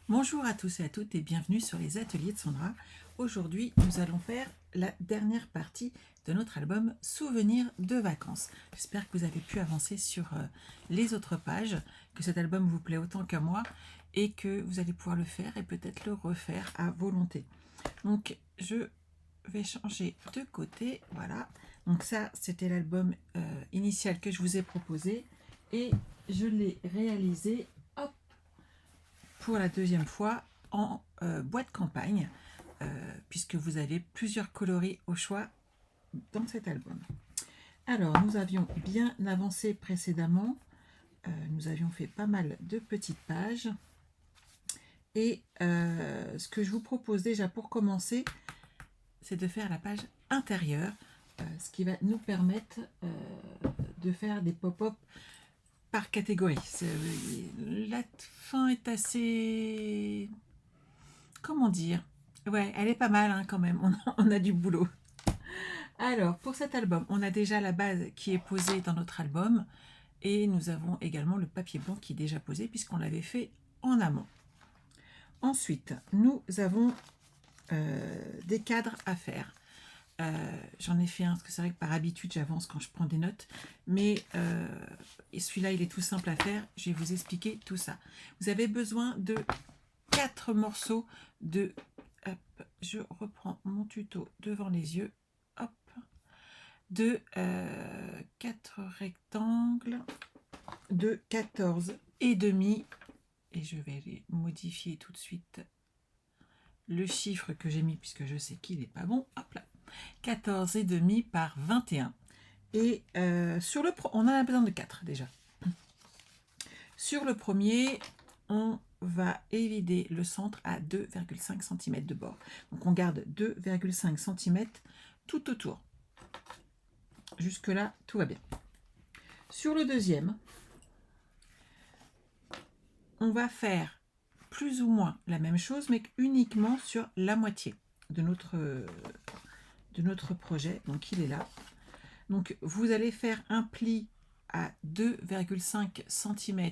Bonjour à tous et à toutes et bienvenue sur les ateliers de Sandra. Aujourd'hui, nous allons faire la dernière partie de notre album Souvenirs de vacances. J'espère que vous avez pu avancer sur les autres pages, que cet album vous plaît autant que moi et que vous allez pouvoir le faire et peut-être le refaire à volonté. Donc, je vais changer de côté. Voilà. Donc ça, c'était l'album initial que je vous ai proposé et je l'ai réalisé pour la deuxième fois en boîte campagne, puisque vous avez plusieurs coloris au choix dans cet album. Alors, nous avions bien avancé précédemment, nous avions fait pas mal de petites pages, et ce que je vous propose déjà pour commencer, c'est de faire la page intérieure, ce qui va nous permettre de faire des pop-up par catégorie. La fin est assez... Comment dire? Ouais, elle est pas mal hein, quand même, on a du boulot. Alors, pour cet album, on a déjà la base qui est posée dans notre album et nous avons également le papier blanc qui est déjà posé puisqu'on l'avait fait en amont. Ensuite, nous avons des cadres à faire. J'en ai fait un, parce que c'est vrai que par habitude, j'avance quand je prends des notes, mais celui-là, il est tout simple à faire. Je vais vous expliquer tout ça. Vous avez besoin de 4 morceaux de... Hop, je reprends mon tuto devant les yeux. Hop, de 4 rectangles de 14 et demi. Et je vais les modifier tout de suite le chiffre que j'ai mis puisque je sais qu'il n'est pas bon. Hop là, 14 et demi par 21. Et sur le on en a besoin de 4 déjà. Sur le premier, on va évider le centre à 2,5 cm de bord. Donc on garde 2,5 cm tout autour. Jusque là, tout va bien. Sur le deuxième, on va faire plus ou moins la même chose, mais uniquement sur la moitié de notre projet. Donc il est là. Donc vous allez faire un pli à 2,5 cm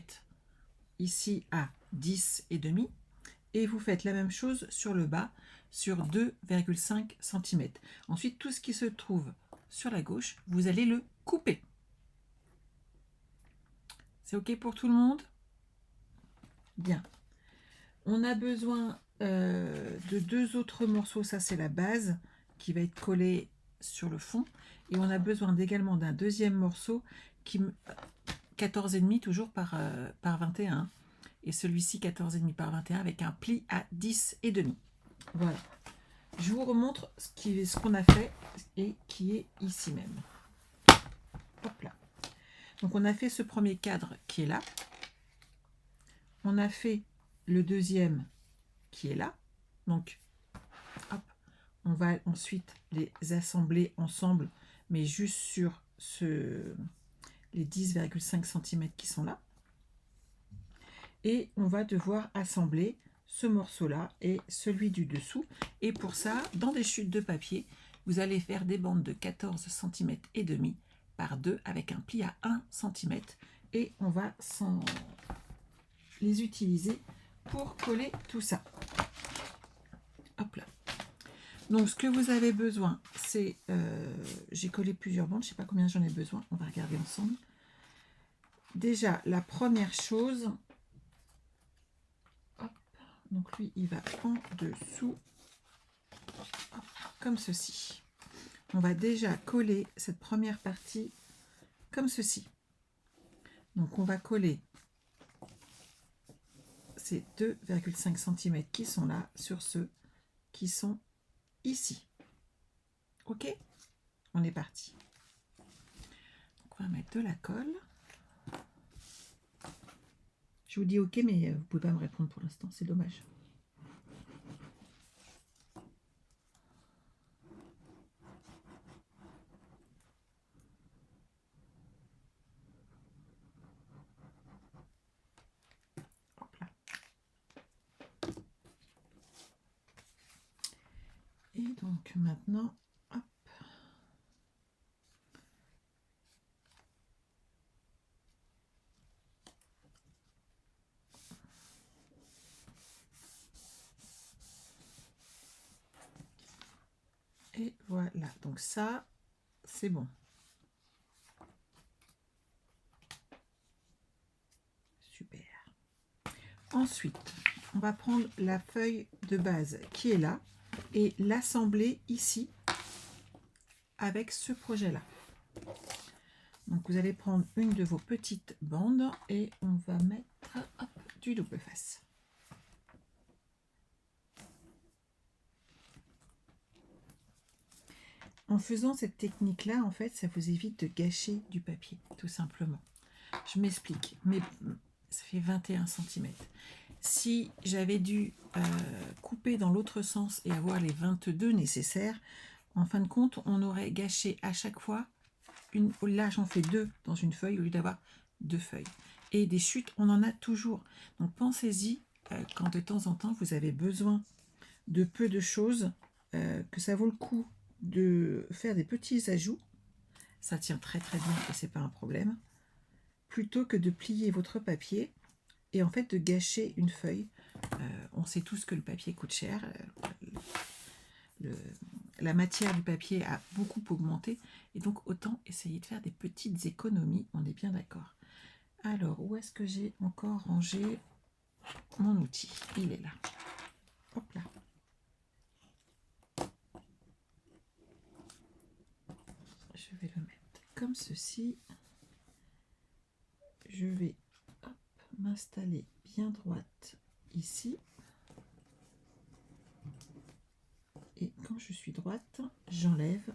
ici à 10 et demi et vous faites la même chose sur le bas sur 2,5 cm. Ensuite, tout ce qui se trouve sur la gauche, vous allez le couper. C'est OK pour tout le monde? Bien. On a besoin de 2 autres morceaux. Ça, c'est la base qui va être collée sur le fond. Et on a besoin également d'un deuxième morceau qui 14,5 toujours par 21. Et celui-ci 14,5 par 21 avec un pli à 10 et demi. Voilà. Je vous remontre ce qu'on a fait et qui est ici même. Hop là. Donc on a fait ce premier cadre qui est là. On a fait le deuxième qui est là. Donc, hop, on va ensuite les assembler ensemble, mais juste sur les 10,5 cm qui sont là. Et on va devoir assembler ce morceau-là et celui du dessous. Et pour ça, dans des chutes de papier, vous allez faire des bandes de 14 cm et demi par 2 avec un pli à 1 cm. Et on va les utiliser pour coller tout ça. Hop là. Donc ce que vous avez besoin, c'est... j'ai collé plusieurs bandes, je ne sais pas combien j'en ai besoin, on va regarder ensemble. Déjà, la première chose... Hop, donc lui, il va en dessous, hop, comme ceci. On va déjà coller cette première partie comme ceci. Donc on va coller ces 2,5 cm qui sont là sur ceux qui sont ici. OK? On est parti. Donc on va mettre de la colle. Je vous dis OK, mais vous ne pouvez pas me répondre pour l'instant, c'est dommage. Hop là. Et donc maintenant, hop. Et voilà, donc ça, c'est bon. Super. Ensuite, on va prendre la feuille de base qui est là et l'assembler ici avec ce projet-là. Donc vous allez prendre une de vos petites bandes et on va mettre hop, du double face. En faisant cette technique-là, en fait, ça vous évite de gâcher du papier, tout simplement. Je m'explique, mais ça fait 21 cm. Si j'avais dû couper dans l'autre sens et avoir les 22 nécessaires, en fin de compte, on aurait gâché à chaque fois une. Là, j'en fais 2 dans une feuille au lieu d'avoir 2 feuilles. Et des chutes, on en a toujours. Donc pensez-y quand de temps en temps vous avez besoin de peu de choses, que ça vaut le coup de faire des petits ajouts. Ça tient très très bien et c'est pas un problème. Plutôt que de plier votre papier et en fait de gâcher une feuille. On sait tous que le papier coûte cher. La matière du papier a beaucoup augmenté et donc autant essayer de faire des petites économies, on est bien d'accord. Alors, où est-ce que j'ai encore rangé mon outil? Il est là. Hop là. Je vais le mettre comme ceci. Je vais m'installer bien droite ici. Et quand je suis droite, j'enlève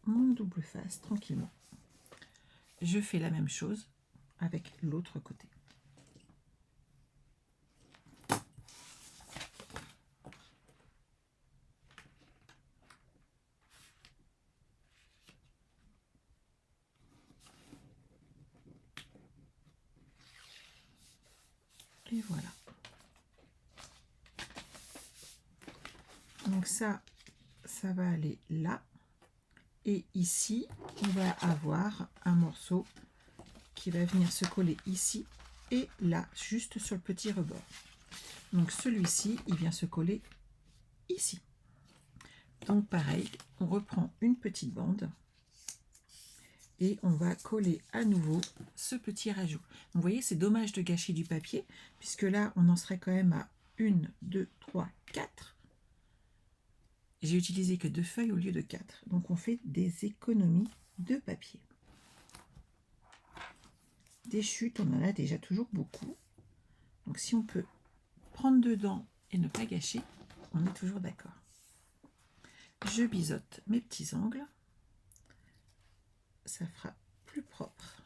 mon double face tranquillement. Je fais la même chose avec l'autre côté. Et voilà. Donc ça va aller là. Et ici, on va avoir un morceau qui va venir se coller ici et là, juste sur le petit rebord. Donc celui-ci, il vient se coller ici. Donc pareil, on reprend une petite bande et on va coller à nouveau ce petit rajout. Donc, vous voyez, c'est dommage de gâcher du papier, puisque là, on en serait quand même à 1, 2, 3, 4. J'ai utilisé que 2 feuilles au lieu de 4. Donc on fait des économies de papier. Des chutes, on en a déjà toujours beaucoup. Donc si on peut prendre dedans et ne pas gâcher, on est toujours d'accord. Je biseaute mes petits angles. Ça fera plus propre.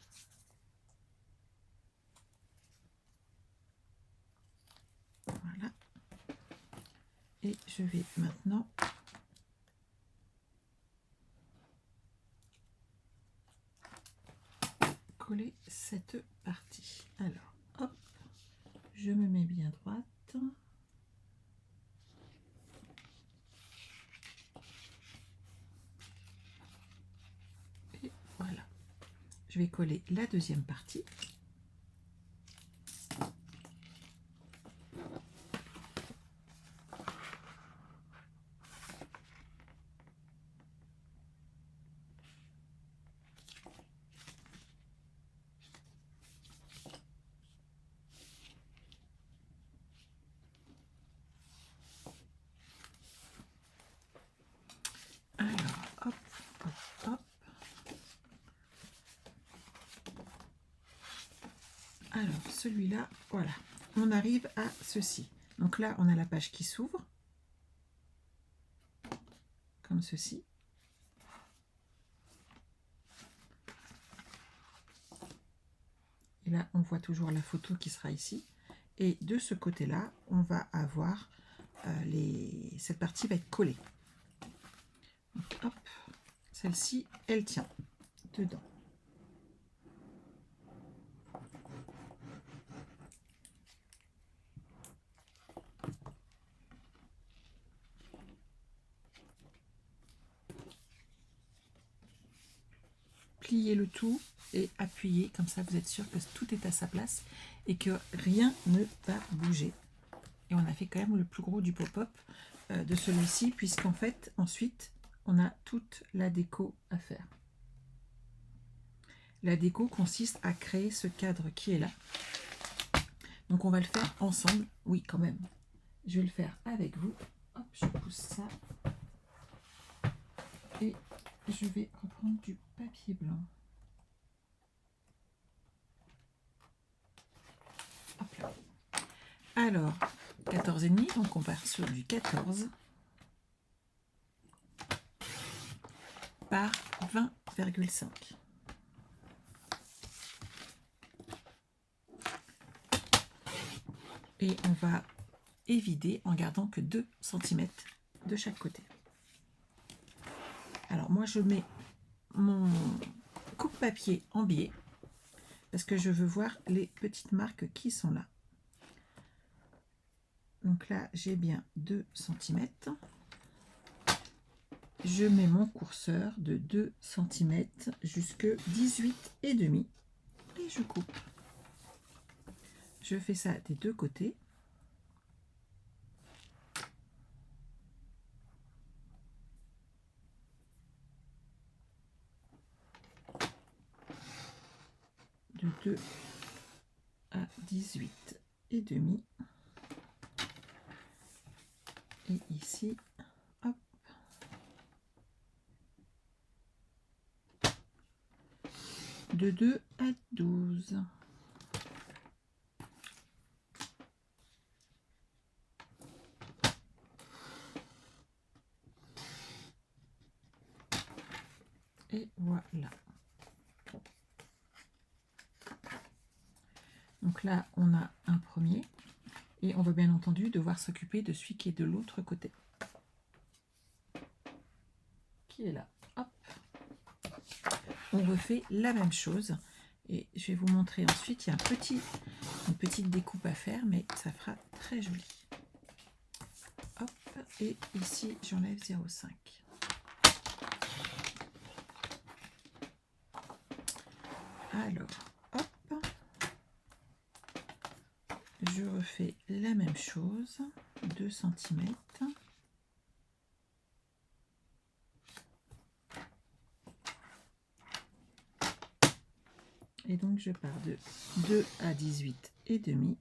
Voilà. Et je vais maintenant coller cette partie. Alors, hop, je me mets bien droite. Et voilà. Je vais coller la deuxième partie. Alors, celui-là, voilà, on arrive à ceci. Donc là, on a la page qui s'ouvre, comme ceci. Et là, on voit toujours la photo qui sera ici. Et de ce côté-là, on va avoir cette partie va être collée. Donc, hop, celle-ci, elle tient dedans. Pliez le tout et appuyez, comme ça vous êtes sûr que tout est à sa place et que rien ne va bouger. Et on a fait quand même le plus gros du pop-up. de celui-ci, puisqu'en fait, ensuite, on a toute la déco à faire. La déco consiste à créer ce cadre qui est là. Donc, on va le faire ensemble. Oui, quand même. Je vais le faire avec vous. Hop, je pousse ça. Et je vais reprendre du papier blanc. Hop là. Alors, 14,5, donc on part sur du 14 par 20,5. Et on va évider en gardant que 2 cm de chaque côté. Alors moi je mets mon coupe-papier en biais parce que je veux voir les petites marques qui sont là. Donc là j'ai bien 2 cm. Je mets mon courseur de 2 cm jusque 18,5 et je coupe. Je fais ça des deux côtés. De 2 à 18,5. Et ici, hop, de 2 à 12. Et voilà. Donc là, on a un premier. Et on va bien entendu devoir s'occuper de celui qui est de l'autre côté. Qui est là. Hop. On refait la même chose. Et je vais vous montrer ensuite, il y a une petite découpe à faire, mais ça fera très joli. Hop. Et ici, j'enlève 0,5. Alors, hop. Je refais la même chose. 2 cm. Et donc je pars de 2 à 18,5.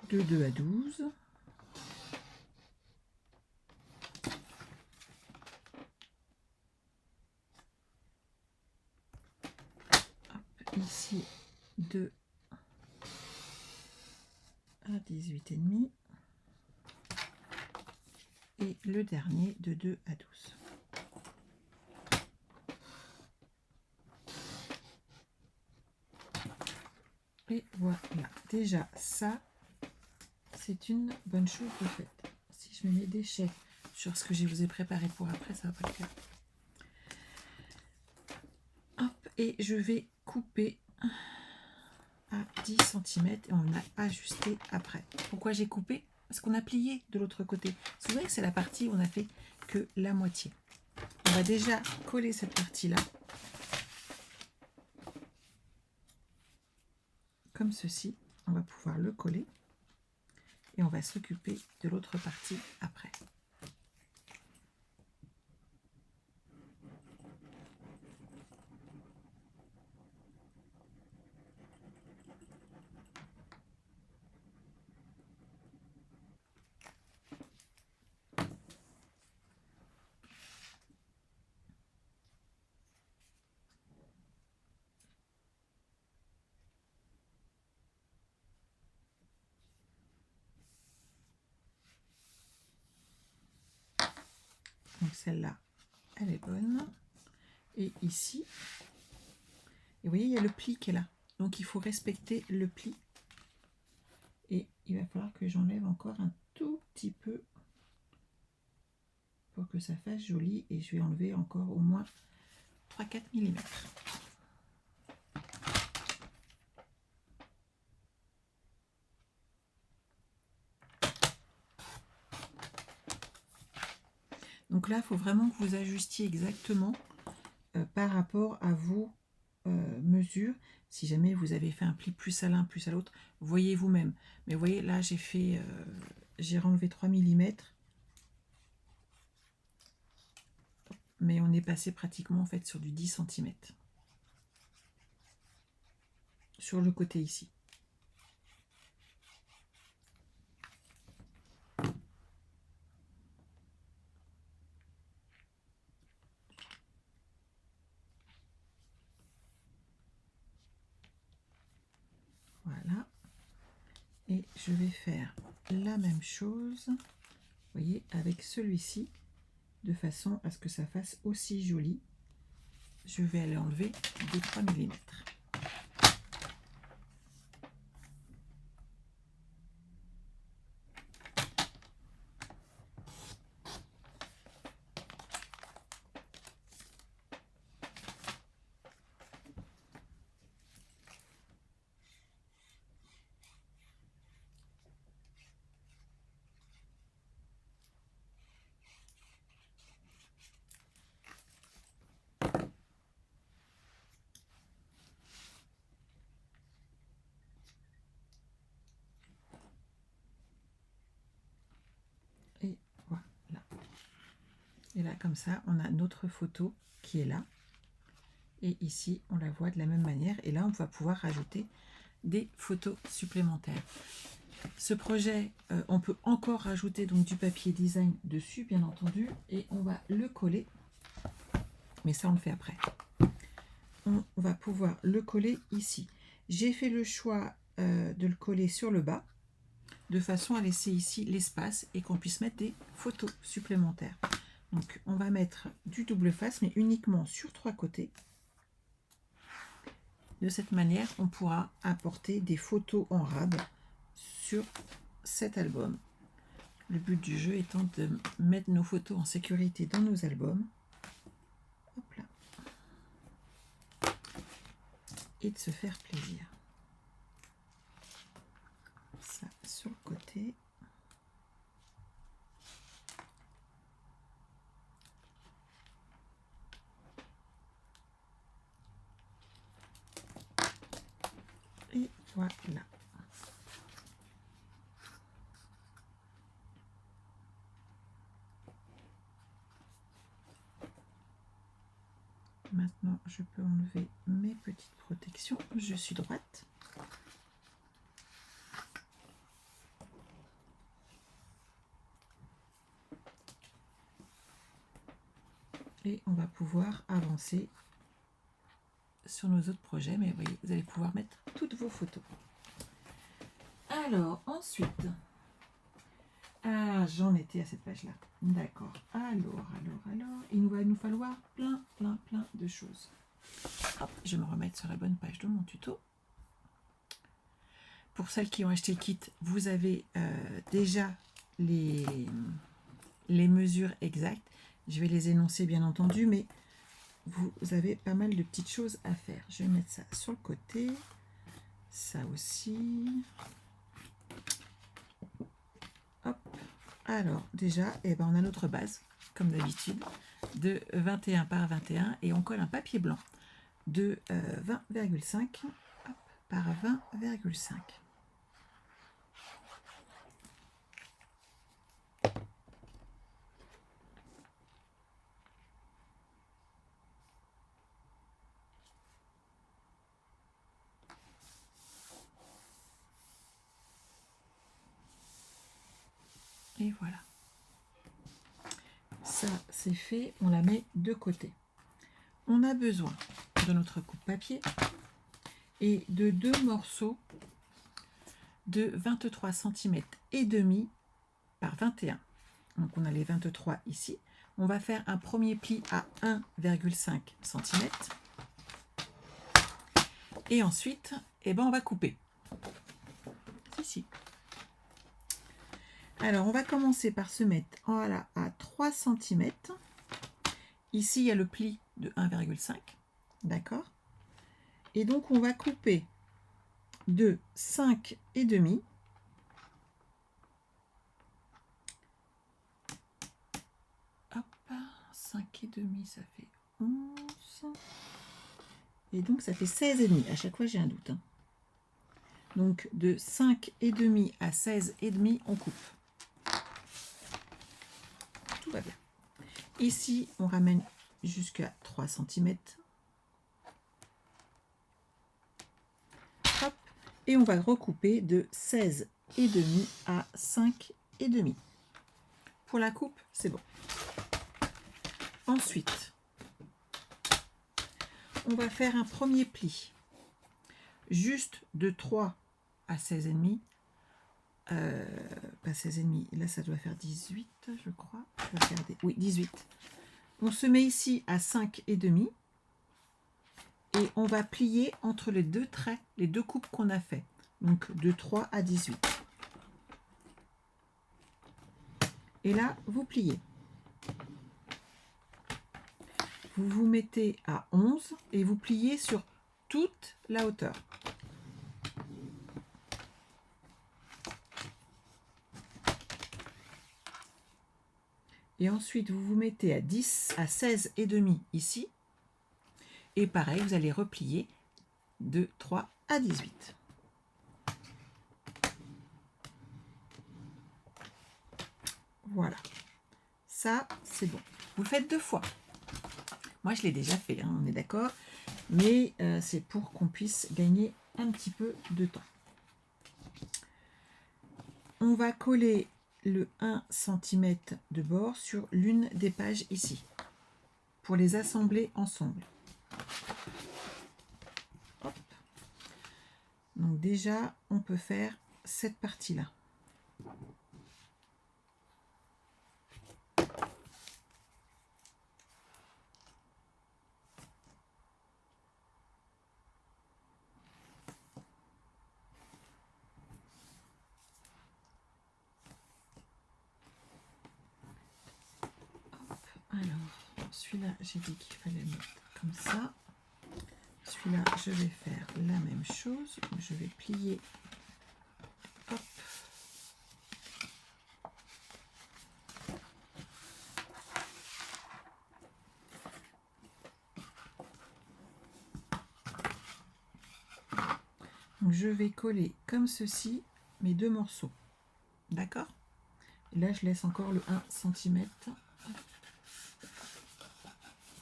De 2 à 12. Hop, ici 2 à 18,5. Et le dernier de 2 à 12. Et voilà, déjà ça, c'est une bonne chose de faite. Si je me mets des chefs sur ce que je vous ai préparé pour après, ça va pas le faire. Hop, et je vais couper à 10 cm et on va ajuster après. Pourquoi j'ai coupé? Parce qu'on a plié de l'autre côté. Vous voyez que c'est la partie où on a fait que la moitié. On va déjà coller cette partie-là. Comme ceci, on va pouvoir le coller et on va s'occuper de l'autre partie après. Donc celle-là, elle est bonne. Et ici, et vous voyez, il y a le pli qui est là. Donc il faut respecter le pli. Et il va falloir que j'enlève encore un tout petit peu pour que ça fasse joli. Et je vais enlever encore au moins 3-4 mm. Donc là, il faut vraiment que vous ajustiez exactement par rapport à vos mesures mesure. Si jamais vous avez fait un pli plus à l'un, plus à l'autre, voyez vous-même. Mais vous voyez, là, j'ai renlevé 3 mm. Mais on est passé pratiquement en fait sur du 10 cm. Sur le côté ici. Voilà. Et je vais faire la même chose, vous voyez, avec celui-ci, de façon à ce que ça fasse aussi joli. Je vais aller enlever 2-3 mm. Et voilà. Et là, comme ça, on a notre photo qui est là. Et ici, on la voit de la même manière. Et là, on va pouvoir rajouter des photos supplémentaires. Ce projet, on peut encore rajouter donc du papier design dessus, bien entendu. Et on va le coller. Mais ça, on le fait après. On va pouvoir le coller ici. J'ai fait le choix de le coller sur le bas, de façon à laisser ici l'espace et qu'on puisse mettre des photos supplémentaires. Donc on va mettre du double face, mais uniquement sur 3 côtés. De cette manière, on pourra apporter des photos en rab sur cet album. Le but du jeu étant de mettre nos photos en sécurité dans nos albums. Hop là. Et de se faire plaisir. Ça sur le côté. Et voilà. Maintenant, je peux enlever mes petites protections. Je suis droite. Et on va pouvoir avancer sur nos autres projets. Mais vous voyez, vous allez pouvoir mettre toutes vos photos. Alors, ensuite... Ah, j'en étais à cette page-là. D'accord. Alors, il va nous falloir plein de choses. Hop, je vais me remettre sur la bonne page de mon tuto. Pour celles qui ont acheté le kit, vous avez déjà les mesures exactes. Je vais les énoncer bien entendu, mais vous avez pas mal de petites choses à faire. Je vais mettre ça sur le côté. Ça aussi. Hop. Alors, déjà, on a notre base, comme d'habitude, de 21 par 21 et on colle un papier blanc de 20,5 par 20,5. Et voilà. Ça, c'est fait. On la met de côté. On a besoin de notre coupe-papier et de 2 morceaux de 23 cm et demi par 21. Donc, on a les 23 ici. On va faire un premier pli à 1,5 cm. Et ensuite, on va couper. Ici. Alors, on va commencer par se mettre voilà, à 3 cm. Ici, il y a le pli de 1,5. D'accord? Et donc, on va couper de 5,5. Hop, 5,5, ça fait 11. Et donc, ça fait 16,5. À chaque fois, j'ai un doute. Hein. Donc, de 5,5 à 16,5, on coupe. Tout va bien. Ici, on ramène jusqu'à 3 cm. Hop. Et on va recouper de 16,5 à 5,5. Pour la coupe, c'est bon. Ensuite, on va faire un premier pli. Juste de 3 à 16,5. Pas 16,5. Là, ça doit faire 18, je crois. Je vais regarder. Oui, 18. On se met ici à 5,5. Et on va plier entre les deux traits, les deux coupes qu'on a fait. Donc, de 3 à 18. Et là, vous pliez. Vous vous mettez à 11 et vous pliez sur toute la hauteur. Et ensuite, vous vous mettez à 10, à 16,5 ici. Et pareil, vous allez replier de 3 à 18. Voilà. Ça, c'est bon. Vous le faites 2 fois. Moi, je l'ai déjà fait, hein, on est d'accord. Mais c'est pour qu'on puisse gagner un petit peu de temps. On va coller le 1 cm de bord sur l'une des pages ici. Pour les assembler ensemble. Hop. Donc déjà, on peut faire cette partie-là. Alors, celui-là, j'ai dit qu'il fallait le mettre comme ça. Celui-là, je vais faire la même chose. Je vais plier. Hop. Donc, je vais coller comme ceci mes 2 morceaux. D'accord? Et là, je laisse encore le 1 cm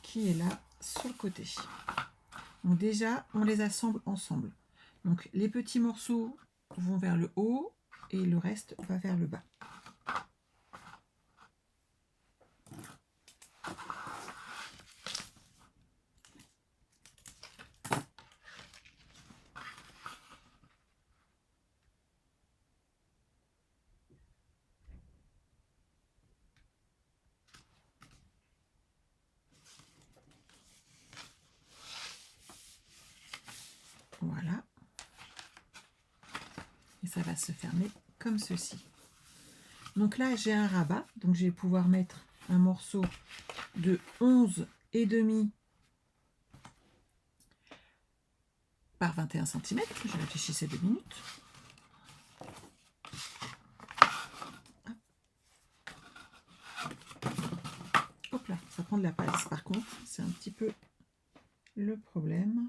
qui est là sur le côté. Donc déjà, on les assemble ensemble. Donc les petits morceaux vont vers le haut et le reste va vers le bas. Voilà. Et ça va se fermer comme ceci. Donc là, j'ai un rabat. Donc je vais pouvoir mettre un morceau de 11,5 par 21 cm. Je réfléchissais 2 minutes. Hop là, ça prend de la place. Par contre, c'est un petit peu le problème.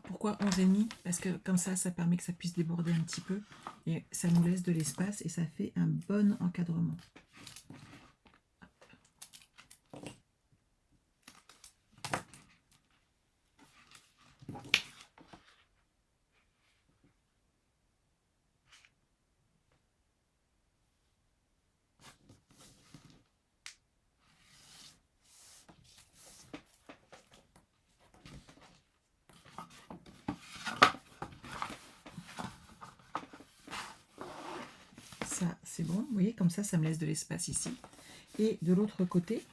Pourquoi 11,5? Parce que comme ça permet que ça puisse déborder un petit peu et ça nous laisse de l'espace et ça fait un bon encadrement. Ça, c'est bon. Vous voyez, comme ça me laisse de l'espace ici. Et de l'autre côté,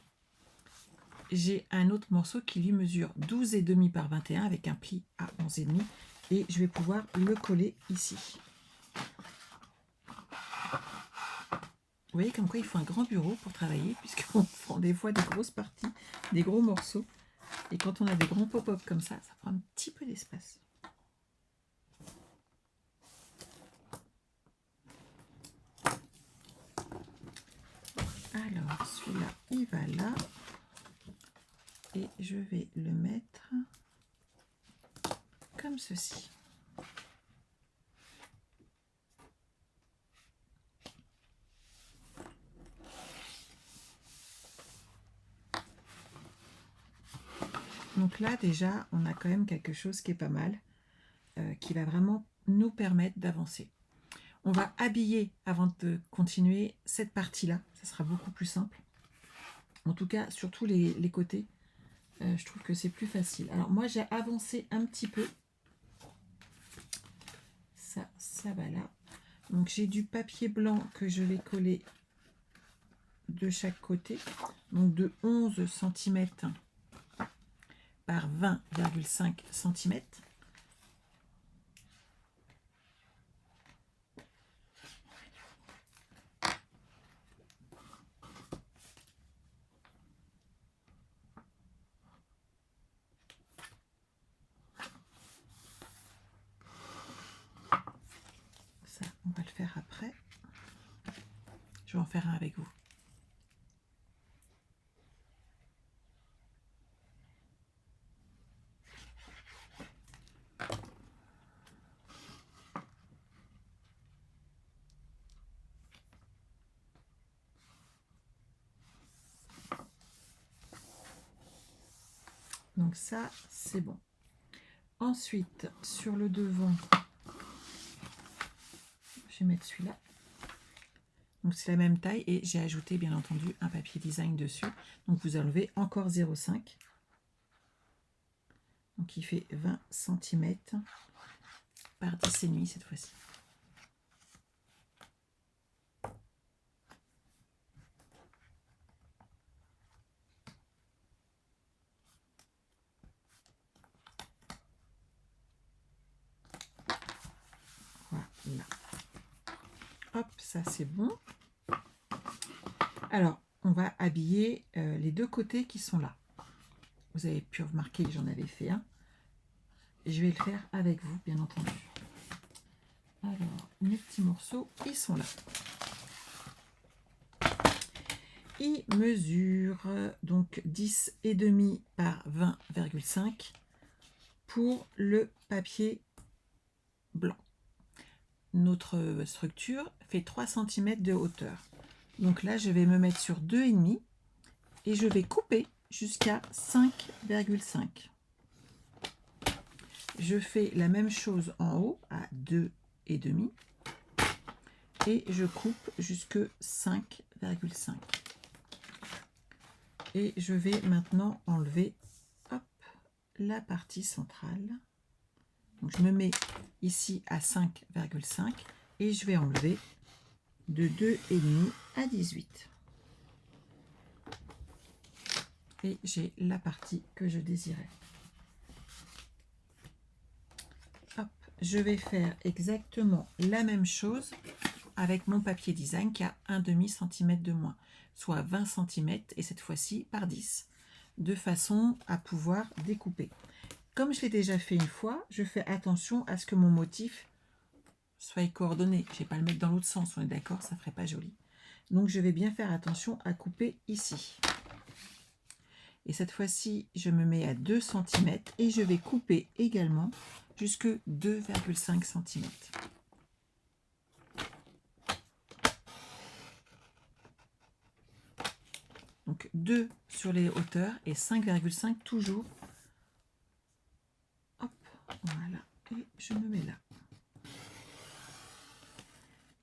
j'ai un autre morceau qui lui mesure 12,5 par 21 avec un pli à 11,5 et je vais pouvoir le coller ici. Vous voyez comme quoi il faut un grand bureau pour travailler puisqu'on prend des fois des grosses parties, des gros morceaux. Et quand on a des grands pop-up comme ça prend un petit peu d'espace. Alors, celui-là, il va là. Et je vais le mettre comme ceci. Donc là, déjà, on a quand même quelque chose qui est pas mal, qui va vraiment nous permettre d'avancer. On va habiller, avant de continuer, cette partie-là. Ça sera beaucoup plus simple. En tout cas, surtout les côtés. Je trouve que c'est plus facile. Alors, moi, j'ai avancé un petit peu. Ça va là. Donc, j'ai du papier blanc que je vais coller de chaque côté. Donc, de 11 cm par 20,5 cm. Ça, on va le faire après. Je vais en faire un avec vous. Donc ça, c'est bon. Ensuite, sur le devant, je vais mettre celui-là. Donc c'est la même taille et j'ai ajouté bien entendu un papier design dessus. Donc vous enlevez encore 0,5. Donc il fait 20 cm par 10,5 cette fois-ci. Voilà. Hop, ça c'est bon. Alors, on va habiller les deux côtés qui sont là. Vous avez pu remarquer que j'en avais fait un. Et je vais le faire avec vous, bien entendu. Alors, mes petits morceaux, ils sont là. Ils mesurent donc 10,5 par 20,5 pour le papier blanc. Notre structure fait 3 cm de hauteur. Donc là, je vais me mettre sur 2,5 et je vais couper jusqu'à 5,5. Je fais la même chose en haut à 2,5 et je coupe jusque 5,5. Et je vais maintenant enlever hop, la partie centrale. Donc je me mets ici à 5,5 et je vais enlever de 2,5 à 18. Et j'ai la partie que je désirais. Hop, je vais faire exactement la même chose avec mon papier design qui a 1,5 cm de moins, soit 20 cm et cette fois-ci par 10, de façon à pouvoir découper. Comme je l'ai déjà fait une fois, je fais attention à ce que mon motif soit coordonné. Je ne vais pas le mettre dans l'autre sens, on est d'accord, ça ne ferait pas joli. Donc je vais bien faire attention à couper ici. Et cette fois-ci, je me mets à 2 cm et je vais couper également jusque 2,5 cm. Donc 2 sur les hauteurs et 5,5 toujours. Hop, voilà. Et je me mets là.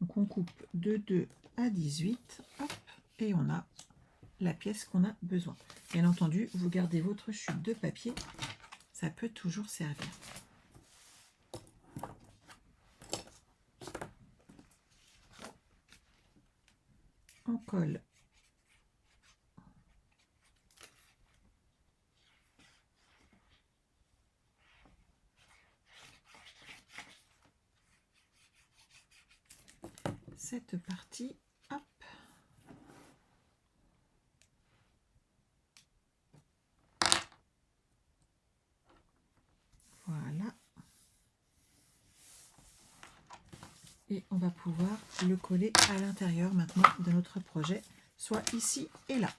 Donc on coupe de 2 à 18. Hop, et on a la pièce qu'on a besoin. Bien entendu, vous gardez votre chute de papier. Ça peut toujours servir. On colle cette partie, hop. Voilà. Et on va pouvoir le coller à l'intérieur maintenant de notre projet soit ici et là.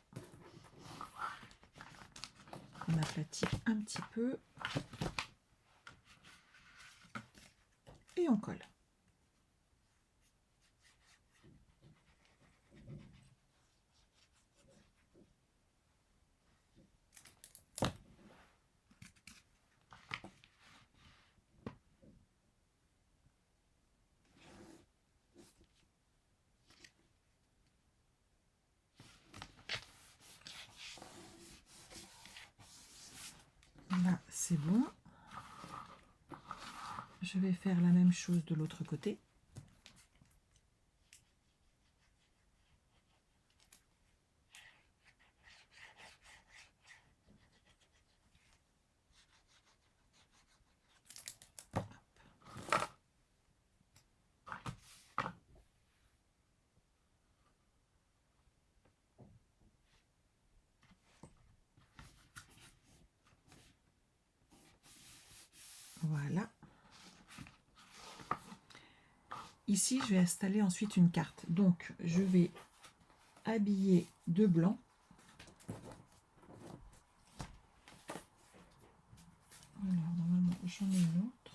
On aplatit un petit peu et on colle. Là, c'est bon. Je vais faire la même chose de l'autre côté. Voilà. Ici, je vais installer ensuite une carte. Donc, je vais habiller de blanc. Alors, normalement, j'en ai une autre.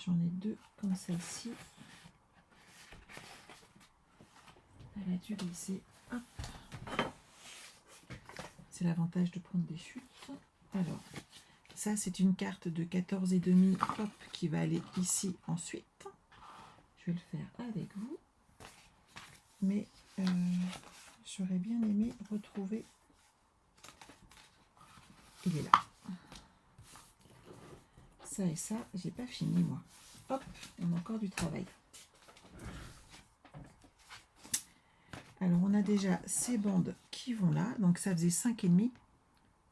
J'en ai deux comme celle-ci. Elle a dû glisser. C'est l'avantage de prendre des chutes. Alors, ça, c'est une carte de 14,5, hop, qui va aller ici ensuite. Je vais le faire avec vous. Mais j'aurais bien aimé retrouver... Il est là. Ça et ça, j'ai pas fini, moi. Hop, on a encore du travail. Alors, on a déjà ces bandes qui vont là. Donc, ça faisait 5,5. Vous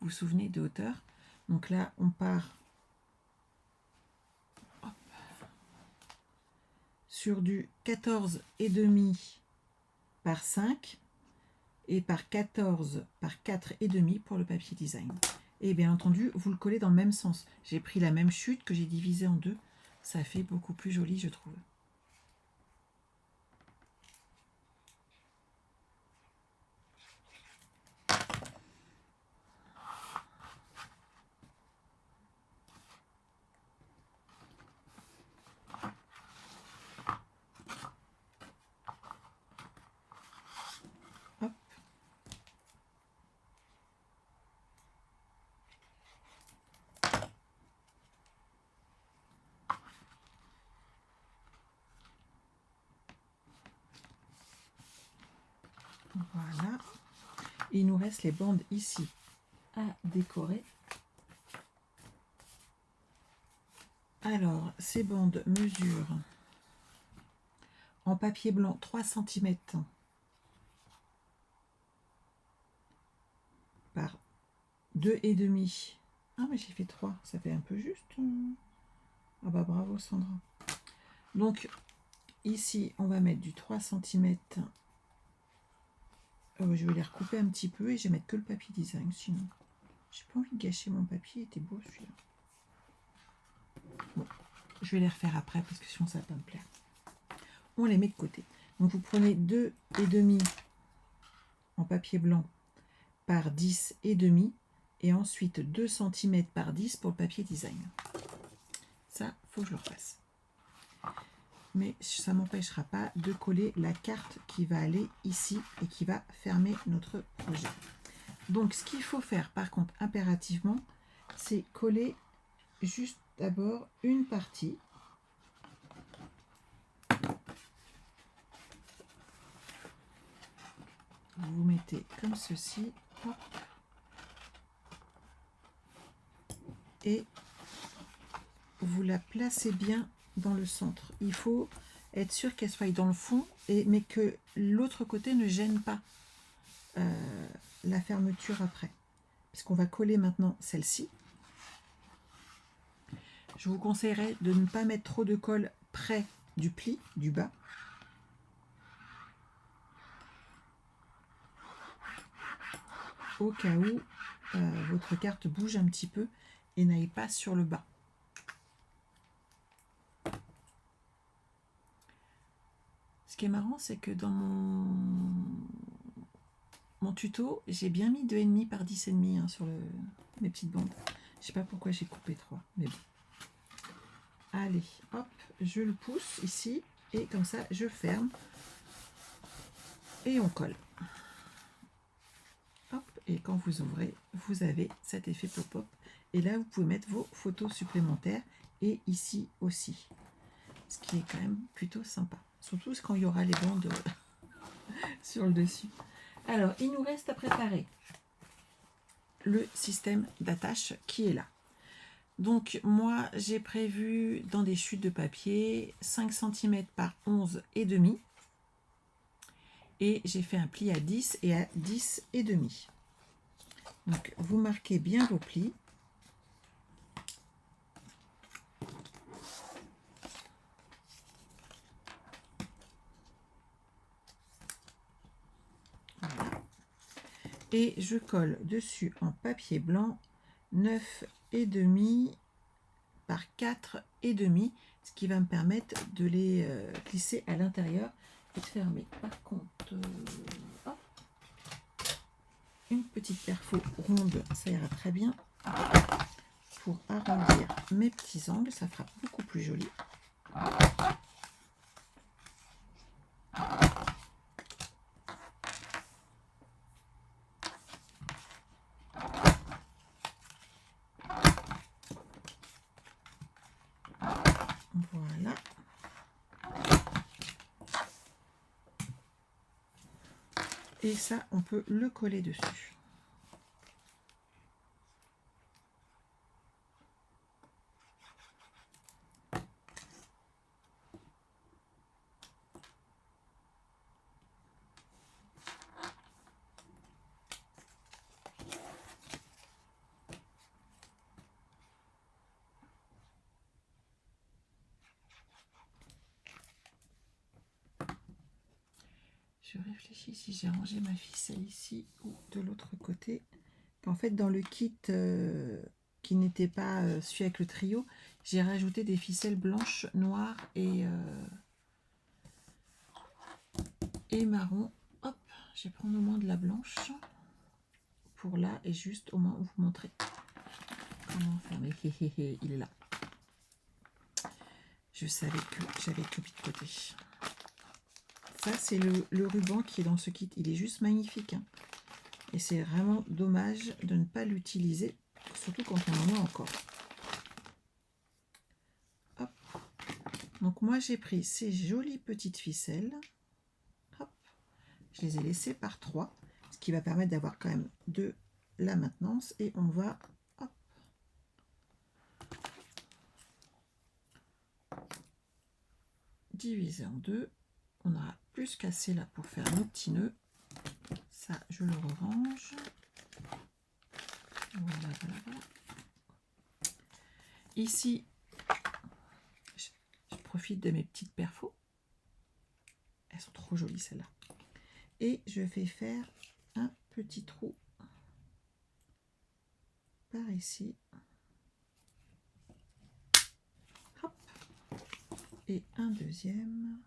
vous souvenez de hauteur. Donc là, on part hop, sur du 14,5 par 5 et par 14 par 4,5 pour le papier design. Et bien entendu, vous le collez dans le même sens. J'ai pris la même chute que j'ai divisée en deux. Ça fait beaucoup plus joli, je trouve. Hop. Voilà. Il nous reste les bandes ici à décorer. Alors, ces bandes mesurent en papier blanc 3 cm par 2,5. Ah, mais j'ai fait 3, ça fait un peu juste. Ah bah bravo Sandra. Donc, ici, on va mettre du 3 cm. Je vais les recouper un petit peu et je vais mettre que le papier design, sinon j'ai pas envie de gâcher mon papier. Il était beau celui-là. Bon, je vais les refaire après parce que sinon ça va pas me plaire. On les met de côté. Donc vous prenez 2,5 en papier blanc par 10,5 et ensuite 2 cm par 10 pour le papier design. Ça, faut que je le refasse. Mais ça ne m'empêchera pas de coller la carte qui va aller ici et qui va fermer notre projet. Donc ce qu'il faut faire par contre impérativement, c'est coller juste d'abord une partie. Vous mettez comme ceci. Hop. Et vous la placez bien dans le centre. Il faut être sûr qu'elle soit dans le fond, mais que l'autre côté ne gêne pas la fermeture après. Puisqu'on va coller maintenant celle-ci. Je vous conseillerais de ne pas mettre trop de colle près du pli, du bas. Au cas où votre carte bouge un petit peu et n'aille pas sur le bas. Ce qui est marrant, c'est que dans mon tuto, j'ai bien mis 2,5 par 10,5 hein, sur mes petites bandes. Je sais pas pourquoi j'ai coupé 3, mais bon. Allez, hop, je le pousse ici, et comme ça, je ferme. Et on colle. Hop, et quand vous ouvrez, vous avez cet effet pop-up. Et là, vous pouvez mettre vos photos supplémentaires, et ici aussi. Ce qui est quand même plutôt sympa. Surtout quand il y aura les bandes sur le dessus. Alors, il nous reste à préparer le système d'attache qui est là. Donc, moi, j'ai prévu dans des chutes de papier 5 cm par 11,5. Et j'ai fait un pli à 10 et à 10,5. Donc, vous marquez bien vos plis. Et je colle dessus en papier blanc 9,5 par 4,5, ce qui va me permettre de les glisser à l'intérieur et de fermer. Par contre, hop, une petite perfo ronde, ça ira très bien pour arrondir mes petits angles, ça fera beaucoup plus joli. Voilà. Et ça, on peut le coller dessus. Je réfléchis si j'ai rangé ma ficelle ici ou de l'autre côté. En fait, dans le kit qui n'était pas celui avec le trio, j'ai rajouté des ficelles blanches, noires et marron. Hop, je vais prendre au moins de la blanche pour là et juste au moins vous montrer comment faire. Mais il est là. Je savais que j'avais tout mis de côté. Ça, c'est le ruban qui est dans ce kit. Il est juste magnifique. Hein. Et c'est vraiment dommage de ne pas l'utiliser, surtout quand on en a encore. Hop. Donc moi, j'ai pris ces jolies petites ficelles. Hop. Je les ai laissées par 3, ce qui va permettre d'avoir quand même de la maintenance. Et on va hop, diviser en 2. On aura plus qu'assez là pour faire nos petits nœuds. Ça, je le range. Voilà, voilà, voilà. Ici, je profite de mes petites perfos. Elles sont trop jolies celles-là. Et je vais faire un petit trou par ici. Hop. Et un deuxième.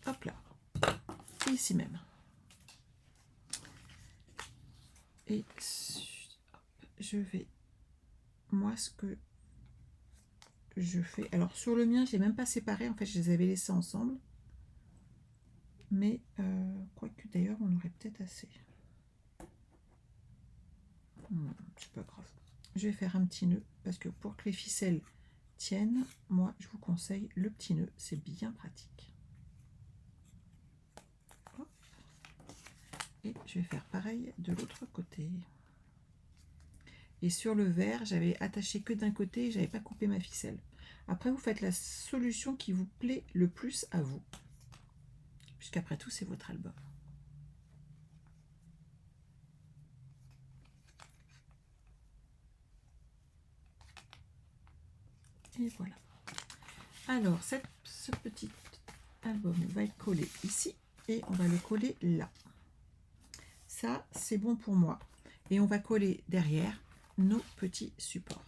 Hop là. Et ici même. Et hop, je vais, moi ce que je fais, alors sur le mien j'ai même pas séparé, en fait je les avais laissés ensemble, mais quoique d'ailleurs on aurait peut-être assez. C'est pas grave, je vais faire un petit nœud parce que pour que les ficelles tiennent, moi je vous conseille le petit nœud, c'est bien pratique. Hop. Et je vais faire pareil de l'autre côté. Et sur le vert, j'avais attaché que d'un côté, j'avais pas coupé ma ficelle. Après, vous faites la solution qui vous plaît le plus à vous. Puisqu'après tout, c'est votre album. Et voilà. Alors, ce petit album va être collé ici et on va le coller là. Ça, c'est bon pour moi. Et on va coller derrière nos petits supports.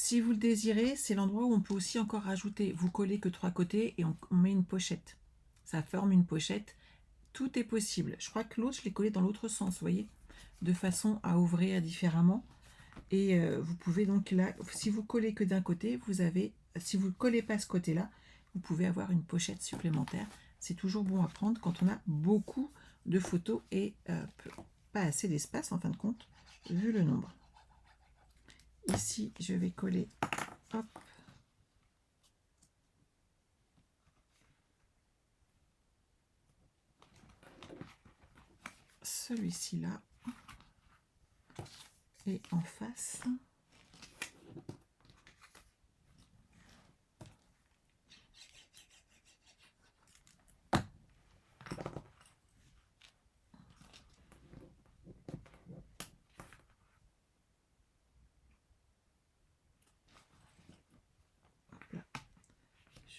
Si vous le désirez, c'est l'endroit où on peut aussi encore rajouter. Vous collez que 3 côtés et on met une pochette. Ça forme une pochette. Tout est possible. Je crois que l'autre, je l'ai collé dans l'autre sens, vous voyez, de façon à ouvrir différemment. Et vous pouvez donc là, si vous collez que d'un côté, vous avez, si vous ne collez pas ce côté-là, vous pouvez avoir une pochette supplémentaire. C'est toujours bon à prendre quand on a beaucoup de photos et pas assez d'espace en fin de compte, vu le nombre. Ici, je vais coller, hop, celui-ci là, et en face, là,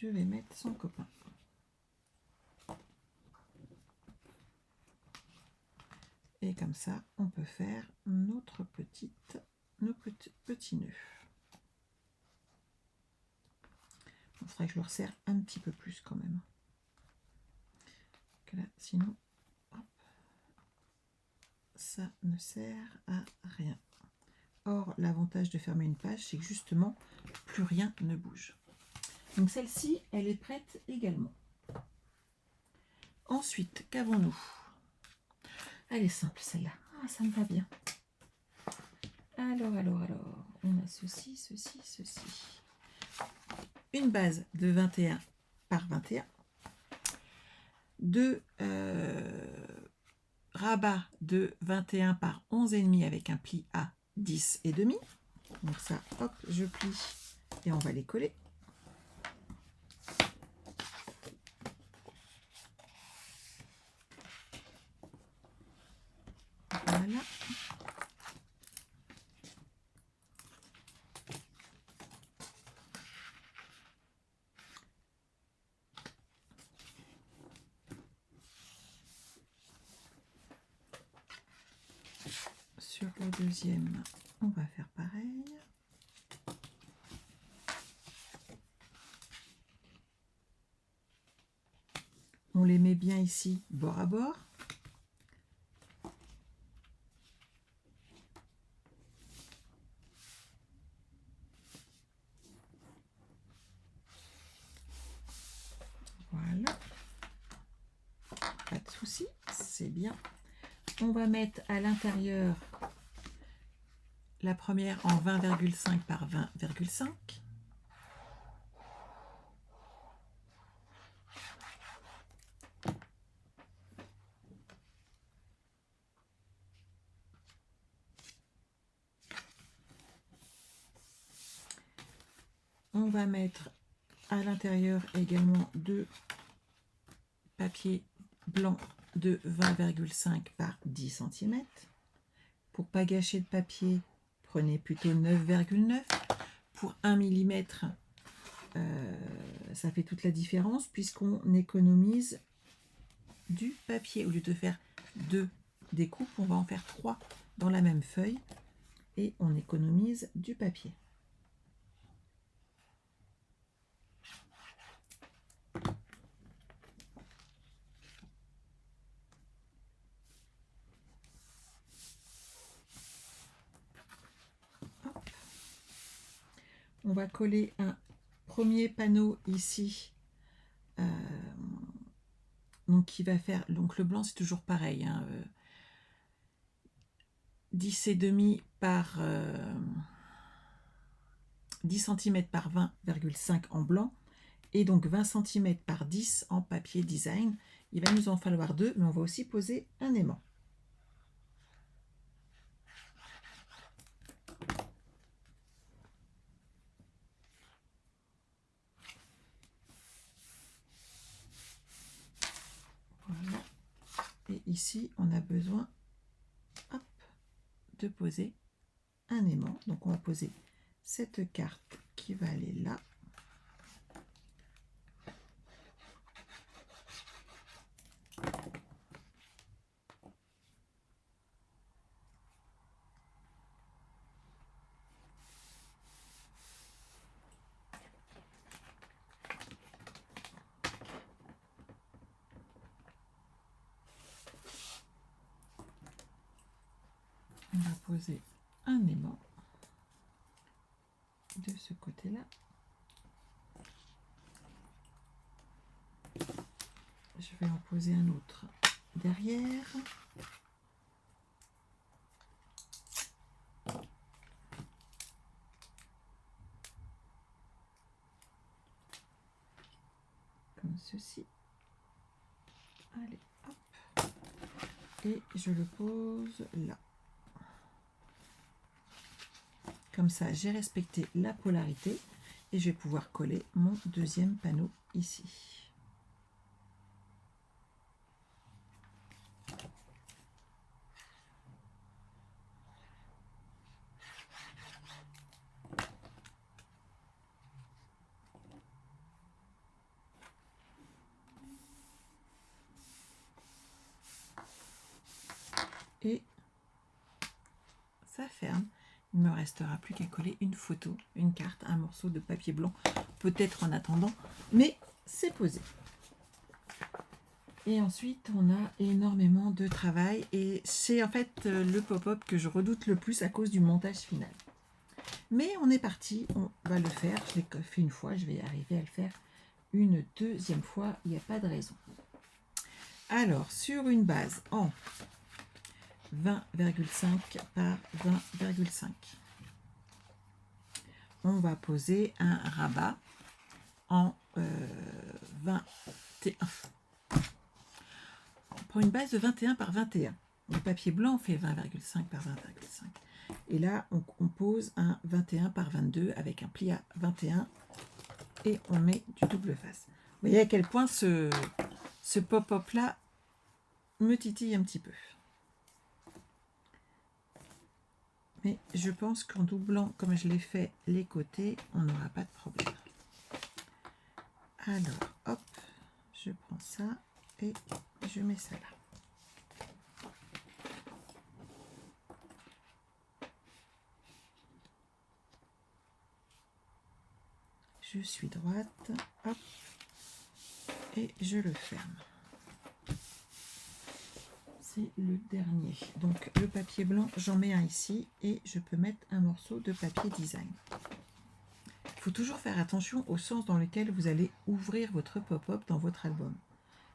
je vais mettre son copain. Et comme ça, on peut faire nos petits nœuds. Il faudrait que je le resserre un petit peu plus quand même. Là, sinon, hop, ça ne sert à rien. Or, l'avantage de fermer une page, c'est que justement, plus rien ne bouge. Donc celle-ci, elle est prête également. Ensuite, qu'avons-nous? Elle est simple celle-là. Ah, ça me va bien. Alors, on a ceci. Une base de 21 par 21. Deux rabats de 21 par 11,5 avec un pli à 10,5. Donc ça, hop, je plie et on va les coller. Voilà. Sur le deuxième, on va faire pareil. On les met bien ici, bord à bord. Voilà. Pas de souci, c'est bien. On va mettre à l'intérieur la première en 20,5 par 20,5. On va mettre à l'intérieur également deux papiers blancs de 20,5 par 10 cm. Pour pas gâcher de papier, prenez plutôt 9,9. Pour 1 mm, ça fait toute la différence puisqu'on économise du papier. Au lieu de faire 2 découpes, on va en faire 3 dans la même feuille et on économise du papier. Hop. On va coller un premier panneau ici, donc qui va faire, donc le blanc c'est toujours pareil, hein, 10,5 par 10 cm par 20,5 en blanc et donc 20 cm par 10 en papier design. Il va nous en falloir 2, mais on va aussi poser un aimant. Voilà. Et ici, on a besoin, hop, de poser un aimant. Donc on va poser cette carte qui va aller là. poser un aimant de ce côté-là. Je vais en poser un autre derrière. Comme ceci. Allez, hop. Et je le pose là. Comme ça, j'ai respecté la polarité et je vais pouvoir coller mon deuxième panneau ici. Et ça ferme. Il ne me restera plus qu'à coller une photo, une carte, un morceau de papier blanc, peut-être en attendant, mais c'est posé. Et ensuite, on a énormément de travail et c'est en fait le pop-up que je redoute le plus à cause du montage final. Mais on est parti, on va le faire. Je l'ai fait une fois, je vais arriver à le faire une deuxième fois, il n'y a pas de raison. Alors, sur une base en 20,5 par 20,5. On va poser un rabat en 21. Pour une base de 21 par 21. Le papier blanc fait 20,5 par 20,5. Et là, on pose un 21 par 22 avec un pli à 21 et on met du double face. Vous voyez à quel point ce pop-up là me titille un petit peu. Mais je pense qu'en doublant, comme je l'ai fait les côtés, on n'aura pas de problème. Alors, hop, je prends ça et je mets ça là. Je suis droite, hop, et je le ferme. C'est le dernier. Donc le papier blanc, j'en mets un ici et je peux mettre un morceau de papier design. Il faut toujours faire attention au sens dans lequel vous allez ouvrir votre pop-up dans votre album.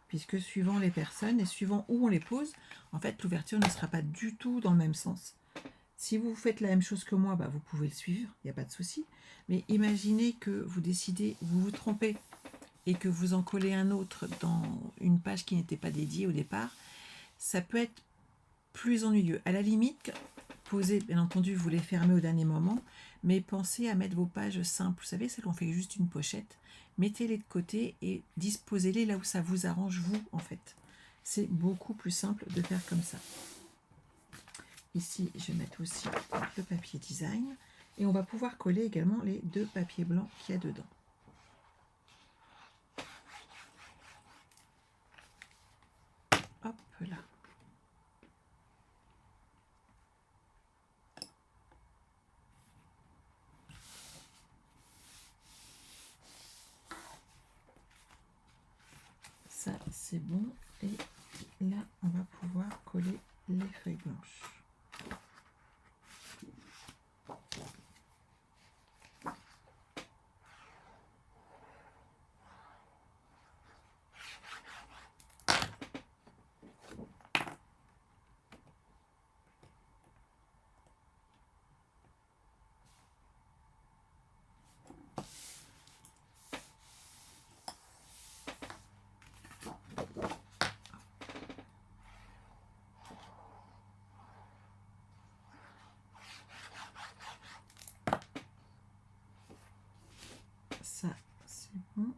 Puisque suivant les personnes et suivant où on les pose, en fait l'ouverture ne sera pas du tout dans le même sens. Si vous faites la même chose que moi, bah, vous pouvez le suivre, il n'y a pas de souci. Mais imaginez que vous décidez, vous vous trompez et que vous en collez un autre dans une page qui n'était pas dédiée au départ. Ça peut être plus ennuyeux. À la limite, posez, bien entendu, vous les fermez au dernier moment, mais pensez à mettre vos pages simples. Vous savez, celles qu'on fait juste une pochette. Mettez-les de côté et disposez-les là où ça vous arrange, vous, en fait. C'est beaucoup plus simple de faire comme ça. Ici, je vais mettre aussi le papier design. Et on va pouvoir coller également les deux papiers blancs qu'il y a dedans. Hop là. Ça, c'est bon. Et là, on va pouvoir coller les feuilles blanches. Ça, c'est bon.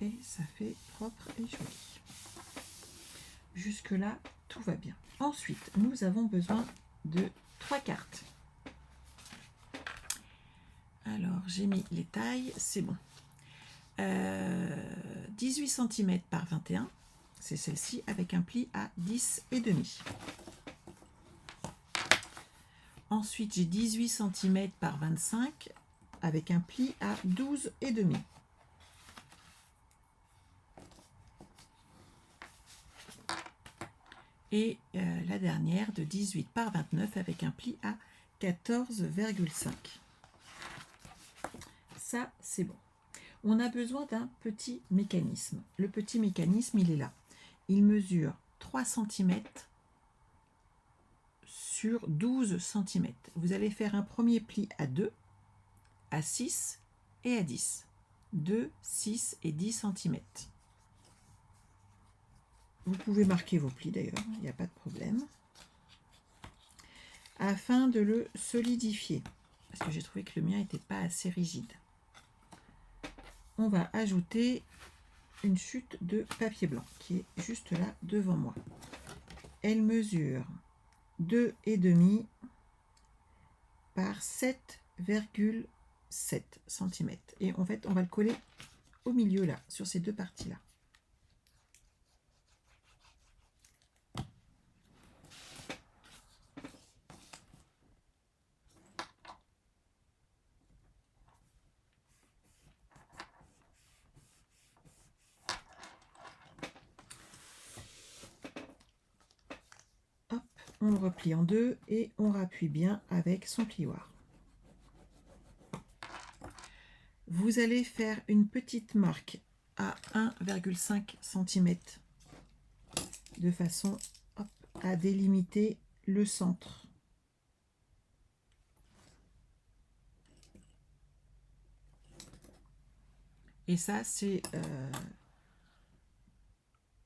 Et ça fait propre et joli. Jusque-là, tout va bien. Ensuite, nous avons besoin de 3 cartes. Alors, j'ai mis les tailles, c'est bon. 18 cm par 21, c'est celle-ci, avec un pli à 10,5. Ensuite, j'ai 18 cm par 25, avec un pli à 12,5. Et la dernière de 18 par 29 avec un pli à 14,5. Ça, c'est bon. On a besoin d'un petit mécanisme. Le petit mécanisme, il est là. Il mesure 3 cm sur 12 cm. Vous allez faire un premier pli à 2, à 6 et à 10. 2, 6 et 10 cm. Vous pouvez marquer vos plis d'ailleurs, il n'y a pas de problème. Afin de le solidifier, parce que j'ai trouvé que le mien n'était pas assez rigide. On va ajouter une chute de papier blanc qui est juste là devant moi. Elle mesure 2,5 par 7,7 cm. Et en fait, on va le coller au milieu là, sur ces deux parties-là. On le replie en deux et on rappuie bien avec son plioir. Vous allez faire une petite marque à 1,5 cm de façon à délimiter le centre. Et ça, c'est,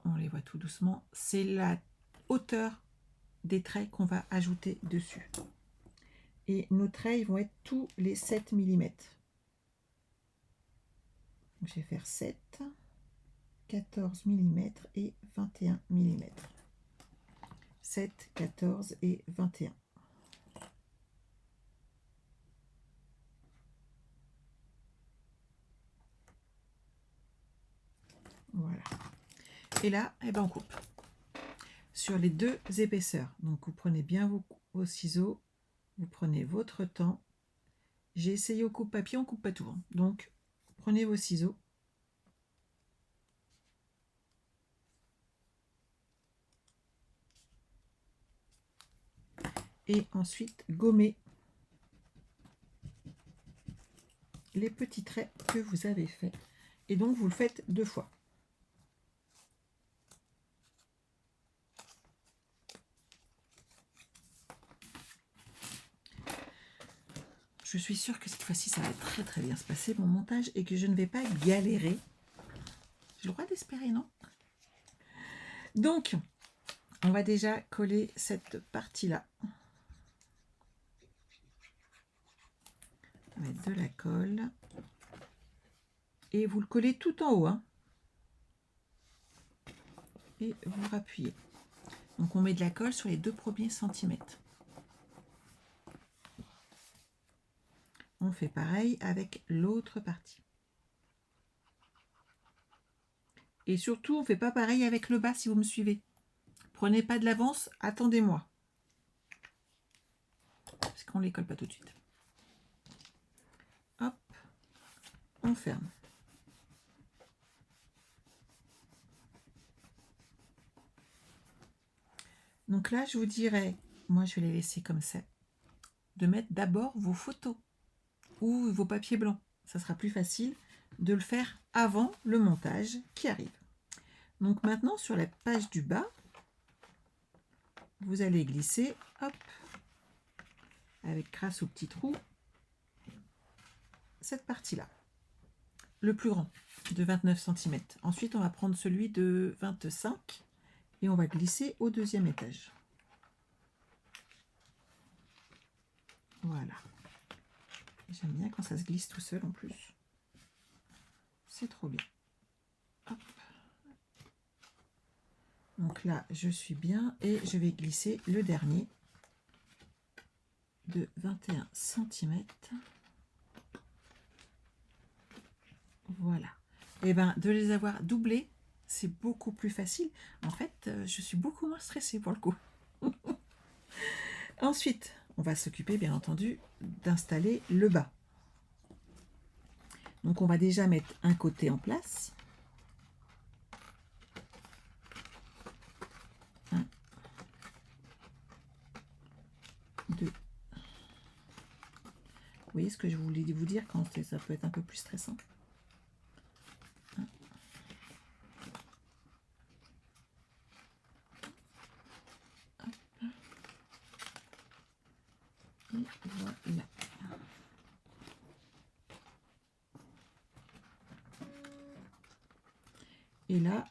on les voit tout doucement, c'est la hauteur des traits qu'on va ajouter dessus. Et nos traits, ils vont être tous les 7 mm. Donc, je vais faire 7, 14 mm et 21 mm. 7, 14 et 21. Voilà. Et là, eh ben, on coupe sur les deux épaisseurs. Donc, vous prenez bien vos ciseaux, vous prenez votre temps. J'ai essayé au coupe-papier, on ne coupe pas tout. Hein. Donc, prenez vos ciseaux. Et ensuite, gommez les petits traits que vous avez faits. Et donc, vous le faites 2 fois. Je suis sûre que cette fois-ci, ça va très très bien se passer, mon montage, et que je ne vais pas galérer. J'ai le droit d'espérer, non? Donc, on va déjà coller cette partie-là. On va mettre de la colle. Et vous le collez tout en haut. Hein. Et vous rappuyez. Donc, on met de la colle sur les 2 premiers centimètres. On fait pareil avec l'autre partie. Et surtout, on ne fait pas pareil avec le bas si vous me suivez. Prenez pas de l'avance, attendez-moi. Parce qu'on ne les colle pas tout de suite. Hop, on ferme. Donc là, je vous dirais, moi je vais les laisser comme ça, de mettre d'abord vos photos ou vos papiers blancs. Ça sera plus facile de le faire avant le montage qui arrive. Donc maintenant, sur la page du bas, vous allez glisser, hop, avec grâce au petit trou, cette partie-là, le plus grand, de 29 cm. Ensuite, on va prendre celui de 25 et on va glisser au 2e étage. Voilà. J'aime bien quand ça se glisse tout seul en plus. C'est trop bien. Hop. Donc là, je suis bien et je vais glisser le dernier de 21 cm. Voilà. Et bien, de les avoir doublés, c'est beaucoup plus facile. En fait, je suis beaucoup moins stressée pour le coup. Ensuite, on va s'occuper, bien entendu, d'installer le bas. Donc, on va déjà mettre un côté en place. voyez ce que je voulais vous dire quand ça peut être un peu plus stressant. Et voilà. Et là,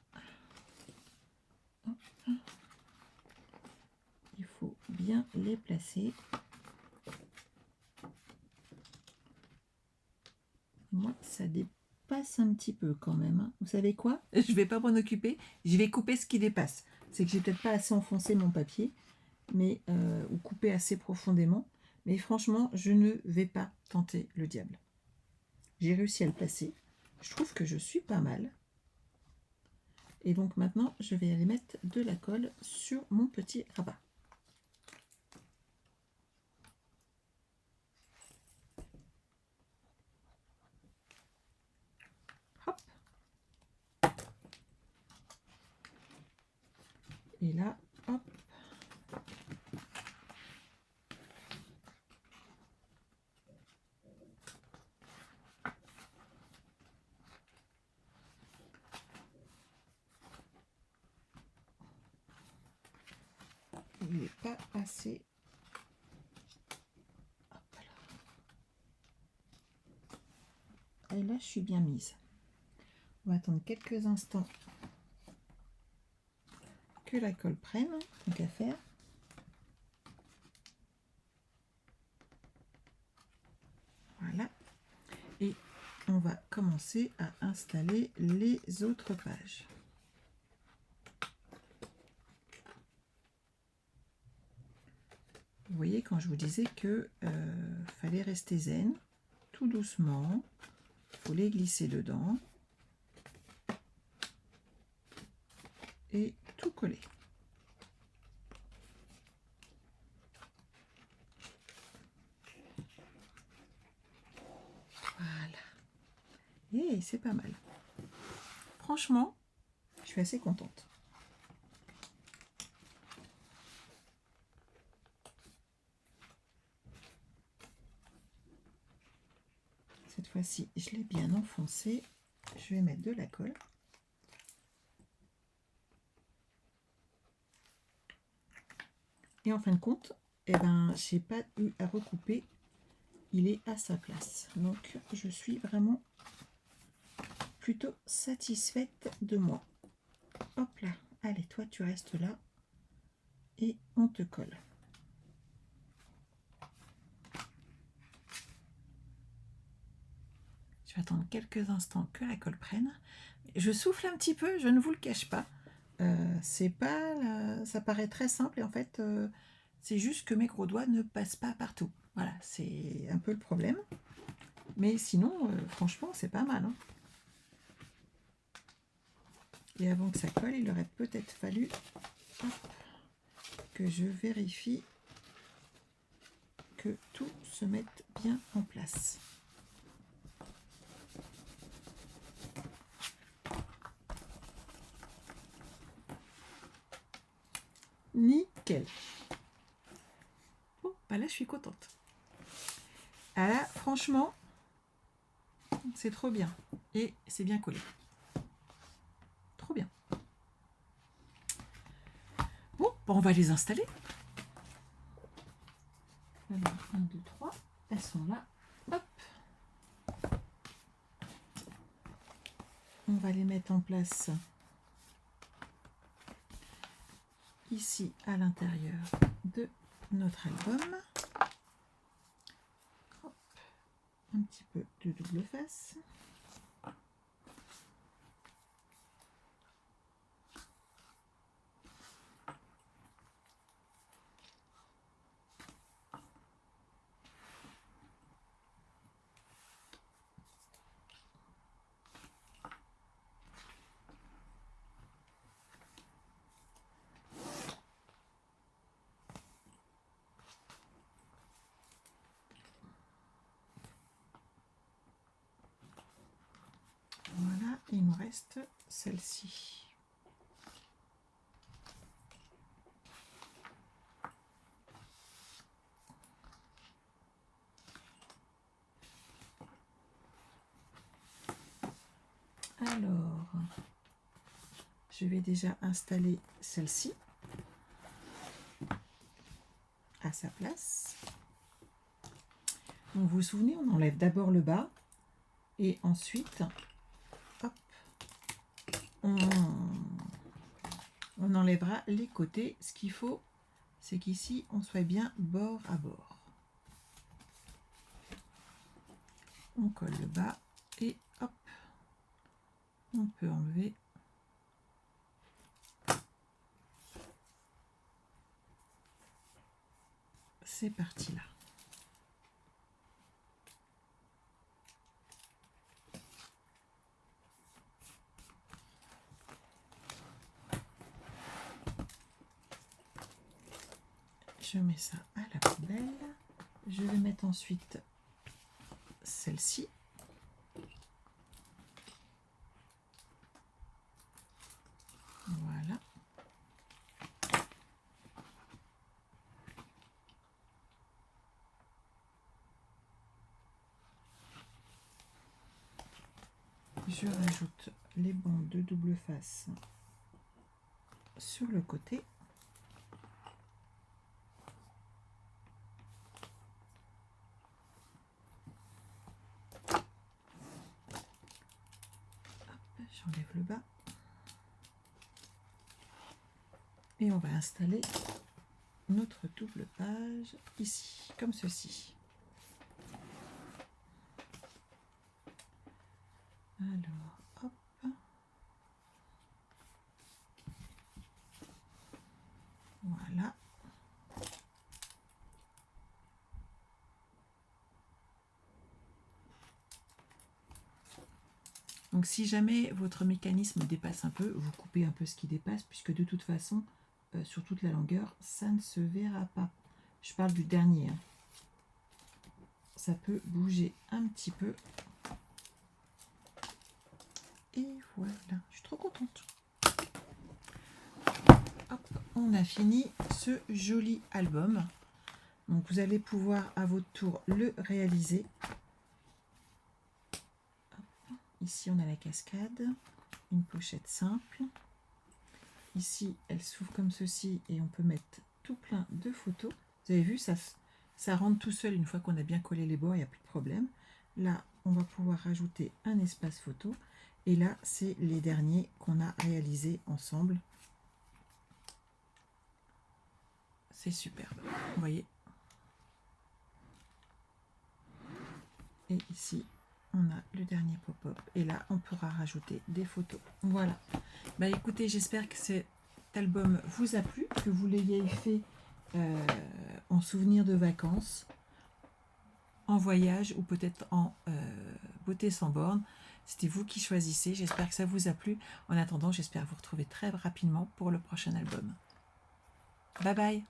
hop, il faut bien les placer. Moi, ça dépasse un petit peu quand même, hein. Vous savez quoi? Je vais pas m'en occuper. Je vais couper ce qui dépasse. C'est que j'ai peut-être pas assez enfoncé mon papier, mais ou coupé assez profondément. Mais franchement, je ne vais pas tenter le diable. J'ai réussi à le placer. Je trouve que je suis pas mal. Et donc maintenant, je vais aller mettre de la colle sur mon petit rabat. Hop. Et là, hop. Il n'est pas assez. Hop là. Et là, je suis bien mise. On va attendre quelques instants que la colle prenne, tant qu'à faire. Voilà. Et on va commencer à installer les autres pages. Vous voyez, quand je vous disais que fallait rester zen, tout doucement, il faut les glisser dedans et tout coller. Voilà. Et c'est pas mal. Franchement, je suis assez contente. Cette fois-ci, je l'ai bien enfoncé. Je vais mettre de la colle. Et en fin de compte, eh ben, j'ai pas eu à recouper. Il est à sa place. Donc, je suis vraiment plutôt satisfaite de moi. Hop là. Allez, toi, tu restes là. Et on te colle. Je vais attendre quelques instants que la colle prenne. Je souffle un petit peu, je ne vous le cache pas. C'est pas, ça paraît très simple et en fait, c'est juste que mes gros doigts ne passent pas partout. Voilà, c'est un peu le problème. Mais sinon, franchement, c'est pas mal, hein. Et avant que ça colle, il aurait peut-être fallu que je vérifie que tout se mette bien en place. Nickel. Bon, bah là, je suis contente. Ah là, franchement, c'est trop bien. Et c'est bien collé. Trop bien. Bon, bah on va les installer. Alors, 1, 2, 3. Elles sont là. Hop. On va les mettre en place ici à l'intérieur de notre album. Hop. Un petit peu de double face. Voilà, il me reste celle-ci. Alors, je vais déjà installer celle-ci à sa place. Donc, vous vous souvenez, on enlève d'abord le bas et ensuite, hop, on enlèvera les côtés. Ce qu'il faut, c'est qu'ici, on soit bien bord à bord. On colle le bas et hop, on peut enlever ces parties-là. Je mets ça à la poubelle. Je vais mettre ensuite celle-ci. Voilà. Je rajoute les bandes de double face sur le côté. J'enlève le bas. Et on va installer notre double page ici, comme ceci. Alors, hop. Voilà. Donc si jamais votre mécanisme dépasse un peu, vous coupez un peu ce qui dépasse, puisque de toute façon, sur toute la longueur, ça ne se verra pas. Je parle du dernier. Hein. Ça peut bouger un petit peu. Et voilà, je suis trop contente. Hop, on a fini ce joli album. Donc vous allez pouvoir à votre tour le réaliser. Hop, ici on a la cascade, une pochette simple. Ici elle s'ouvre comme ceci et on peut mettre tout plein de photos. Vous avez vu, ça rentre tout seul une fois qu'on a bien collé les bords, il n'y a plus de problème. Là on va pouvoir rajouter un espace photo. Et là c'est les derniers qu'on a réalisés ensemble. C'est superbe, vous voyez. Et ici, on a le dernier pop-up. Et là, on pourra rajouter des photos. Voilà. Bah écoutez, j'espère que cet album vous a plu, que vous l'ayez fait en souvenir de vacances, en voyage ou peut-être en beauté sans borne. C'était vous qui choisissez. J'espère que ça vous a plu. En attendant, j'espère vous retrouver très rapidement pour le prochain album. Bye bye!